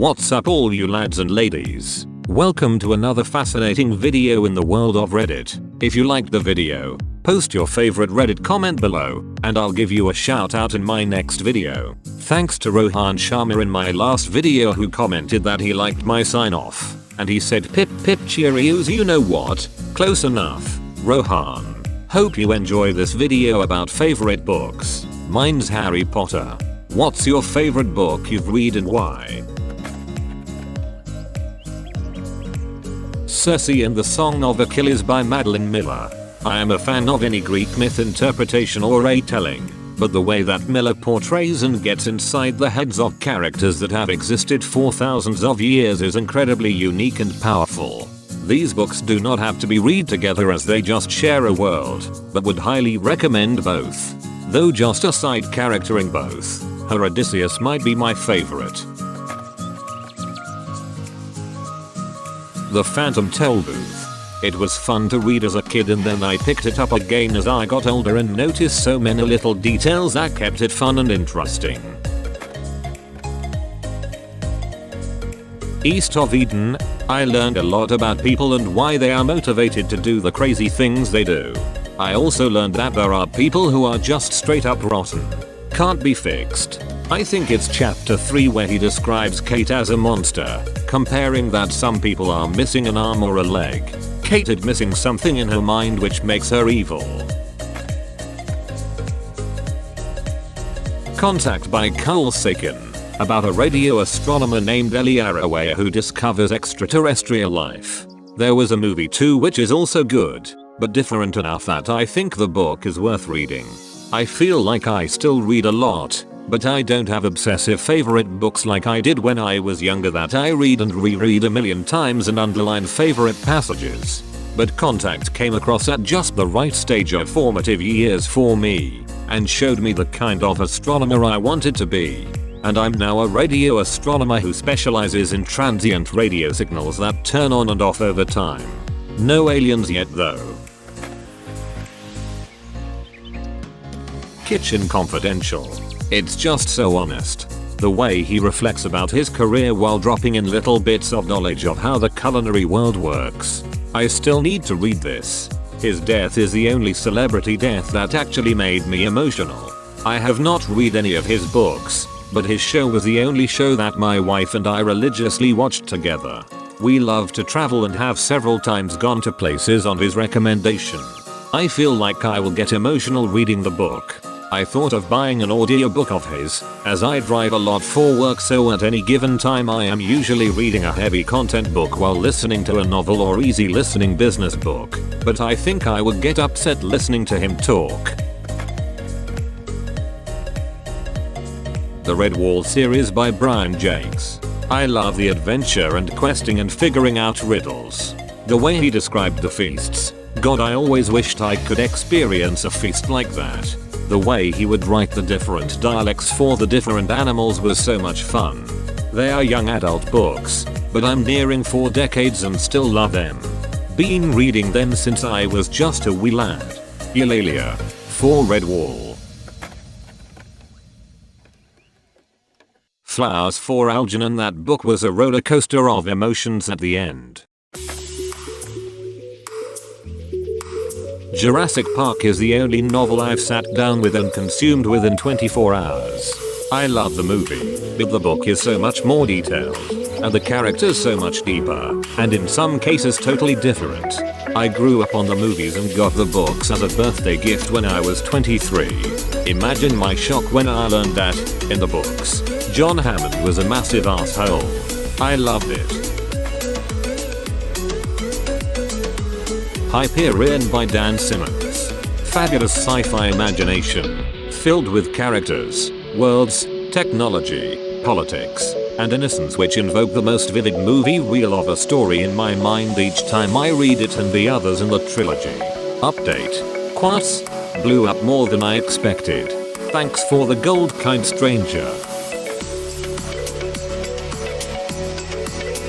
What's up all you lads and ladies? Welcome to another fascinating video in the world of Reddit. If you liked the video, post your favorite Reddit comment below, and I'll give you a shout out in my next video. Thanks to Rohan Sharma in my last video who commented that he liked my sign off. And he said pip pip cheerios, you know what? Close enough. Rohan. Hope you enjoy this video about favorite books. Mine's Harry Potter. What's your favorite book you've read and why? Circe and the Song of Achilles by Madeline Miller. I am a fan of any Greek myth interpretation or retelling, but the way that Miller portrays and gets inside the heads of characters that have existed for thousands of years is incredibly unique and powerful. These books do not have to be read together as they just share a world, but would highly recommend both. Though just a side character in both, her Odysseus might be my favorite. The Phantom Tollbooth. It was fun to read as a kid and then I picked it up again as I got older and noticed so many little details that kept it fun and interesting. East of Eden. I learned a lot about people and why they are motivated to do the crazy things they do. I also learned that there are people who are just straight up rotten. Can't be fixed. I think it's chapter 3 where he describes Kate as a monster, comparing that some people are missing an arm or a leg. Kate is missing something in her mind which makes her evil. Contact by Carl Sagan. About a radio astronomer named Eli Arroway who discovers extraterrestrial life. There was a movie too which is also good, but different enough that I think the book is worth reading. I feel like I still read a lot, but I don't have obsessive favorite books like I did when I was younger that I read and reread a million times and underline favorite passages. But Contact came across at just the right stage of formative years for me, and showed me the kind of astronomer I wanted to be. And I'm now a radio astronomer who specializes in transient radio signals that turn on and off over time. No aliens yet though. Kitchen Confidential. It's just so honest. The way he reflects about his career while dropping in little bits of knowledge of how the culinary world works. I still need to read this. His death is the only celebrity death that actually made me emotional. I have not read any of his books, but his show was the only show that my wife and I religiously watched together. We love to travel and have several times gone to places on his recommendation. I feel like I will get emotional reading the book. I thought of buying an audiobook of his, as I drive a lot for work, so at any given time I am usually reading a heavy content book while listening to a novel or easy listening business book, but I think I would get upset listening to him talk. The Red Wall series by Brian Jakes. I love the adventure and questing and figuring out riddles. The way he described the feasts. God, I always wished I could experience a feast like that. The way he would write the different dialects for the different animals was so much fun. They are young adult books, but I'm nearing 4 decades and still love them. Been reading them since I was just a wee lad. Eulalia. For Red Wall. Flowers for Algernon. That book was a roller coaster of emotions at the end. Jurassic Park is the only novel I've sat down with and consumed within 24 hours. I love the movie, but the book is so much more detailed, and the characters so much deeper, and in some cases totally different. I grew up on the movies and got the books as a birthday gift when I was 23. Imagine my shock when I learned that, in the books, John Hammond was a massive asshole. I loved it. Hyperion by Dan Simmons. Fabulous sci-fi imagination, filled with characters, worlds, technology, politics, and innocence which invoke the most vivid movie reel of a story in my mind each time I read it, and the others in the trilogy. Update. Quartz blew up more than I expected. Thanks for the gold, kind stranger.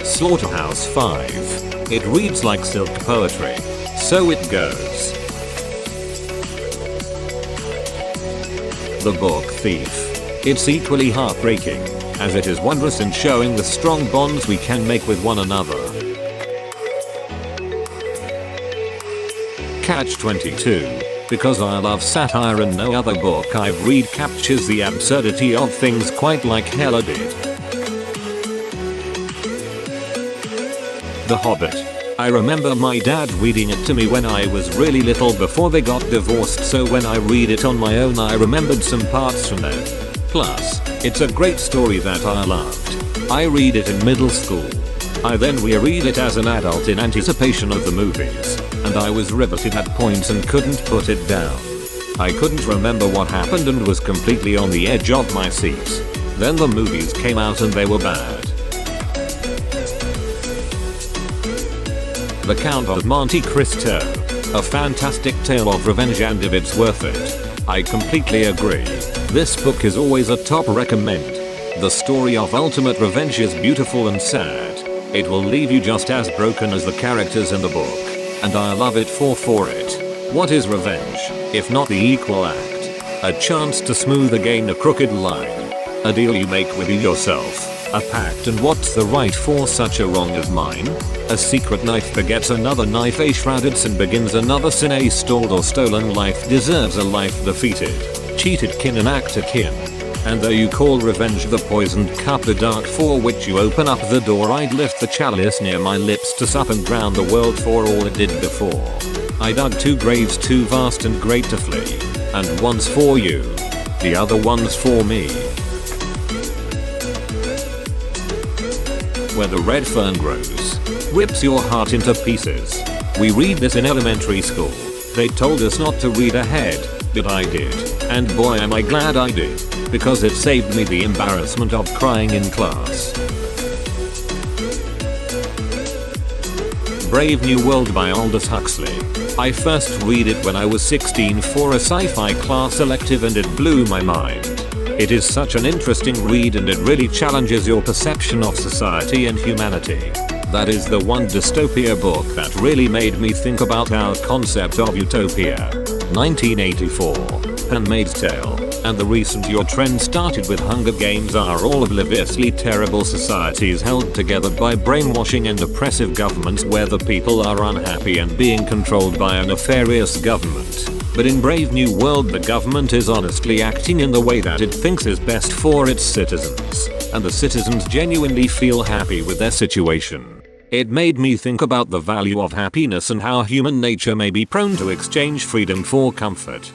Slaughterhouse 5. It reads like silk poetry. So it goes. The Book Thief. It's equally heartbreaking, as it is wondrous in showing the strong bonds we can make with one another. Catch 22. Because I love satire and no other book I've read captures the absurdity of things quite like Hella did. The Hobbit. I remember my dad reading it to me when I was really little before they got divorced, so when I read it on my own I remembered some parts from it. Plus, it's a great story that I loved. I read it in middle school. I then reread it as an adult in anticipation of the movies, and I was riveted at points and couldn't put it down. I couldn't remember what happened and was completely on the edge of my seat. Then the movies came out and they were bad. The Count of Monte Cristo. A fantastic tale of revenge, and if it's worth it. I completely agree. This book is always a top recommend. The story of ultimate revenge is beautiful and sad. It will leave you just as broken as the characters in the book. And I love it for it. What is revenge, if not the equal act? A chance to smooth again a crooked line. A deal you make with yourself. A pact, and what's the right for such a wrong as mine? A secret knife begets another knife, a shrouded sin begins another sin, a stalled or stolen life deserves a life defeated. Cheated kin and act akin. And though you call revenge the poisoned cup, the dark for which you open up the door, I'd lift the chalice near my lips to sup and drown the world for all it did before. I dug 2 graves too vast and great to flee, and one's for you, the other one's for me. Where the red fern grows, rips your heart into pieces. We read this in elementary school. They told us not to read ahead, but I did, and boy am I glad I did, because it saved me the embarrassment of crying in class. Brave New World by Aldous Huxley. I first read it when I was 16 for a sci-fi class elective and it blew my mind. It is such an interesting read and it really challenges your perception of society and humanity. That is the one dystopia book that really made me think about our concept of utopia. 1984, Handmaid's Tale, and the recent Your trend started with Hunger Games are all obliviously terrible societies held together by brainwashing and oppressive governments where the people are unhappy and being controlled by a nefarious government. But in Brave New World the government is honestly acting in the way that it thinks is best for its citizens, and the citizens genuinely feel happy with their situation. It made me think about the value of happiness and how human nature may be prone to exchange freedom for comfort.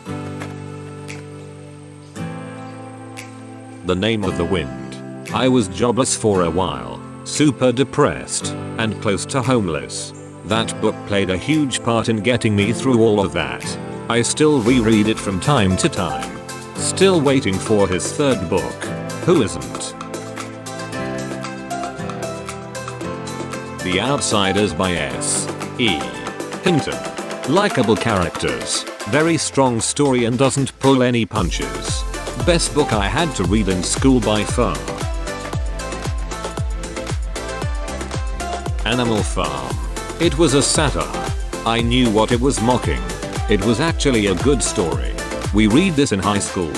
The Name of the Wind. I was jobless for a while, super depressed, and close to homeless. That book played a huge part in getting me through all of that. I still reread it from time to time. Still waiting for his 3rd book. Who isn't? The Outsiders by S.E. Hinton. Likeable characters, very strong story and doesn't pull any punches. Best book I had to read in school by far. Animal Farm. It was a satire. I knew what it was mocking. It was actually a good story. We read this in high school.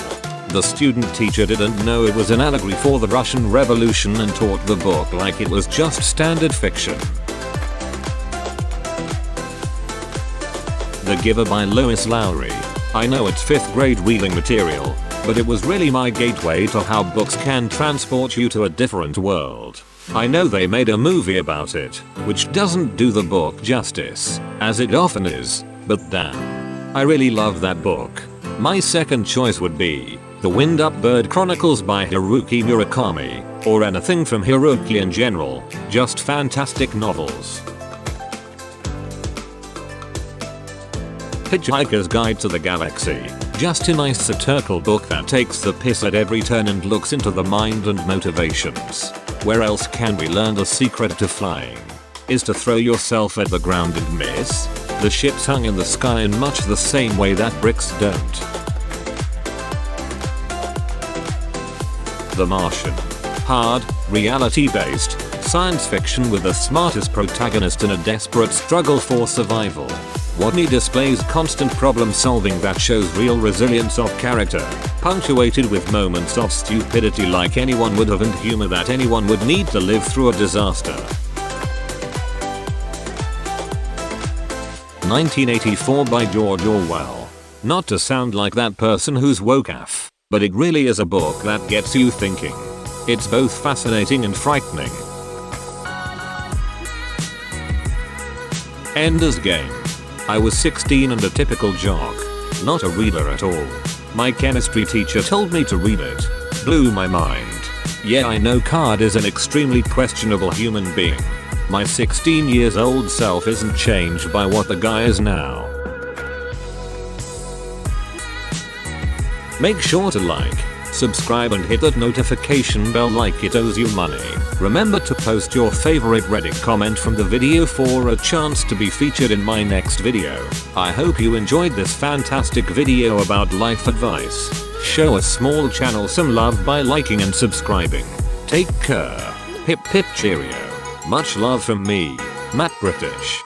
The student teacher didn't know it was an allegory for the Russian Revolution and taught the book like it was just standard fiction. The Giver by Lois Lowry. I know it's 5th grade reading material, but it was really my gateway to how books can transport you to a different world. I know they made a movie about it, which doesn't do the book justice, as it often is, but damn. I really love that book. My second choice would be The Wind-Up Bird Chronicles by Haruki Murakami, or anything from Haruki in general, just fantastic novels. Hitchhiker's Guide to the Galaxy. Just a nice satirical book that takes the piss at every turn and looks into the mind and motivations. Where else can we learn the secret to flying? Is to throw yourself at the ground and miss? The ships hung in the sky in much the same way that bricks don't. The Martian. Hard, reality-based, science fiction with the smartest protagonist in a desperate struggle for survival. Watney displays constant problem solving that shows real resilience of character, punctuated with moments of stupidity like anyone would have and humor that anyone would need to live through a disaster. 1984 by George Orwell. Not to sound like that person who's woke AF, but it really is a book that gets you thinking. It's both fascinating and frightening. Ender's Game. I was 16 and a typical jock. Not a reader at all. My chemistry teacher told me to read it. Blew my mind. Yeah, I know Card is an extremely questionable human being. My 16 years old self isn't changed by what the guy is now. Make sure to like, subscribe and hit that notification bell like it owes you money. Remember to post your favorite Reddit comment from the video for a chance to be featured in my next video. I hope you enjoyed this fantastic video about life advice. Show a small channel some love by liking and subscribing. Take care. Hip hip cheerio. Much love from me, Matt British.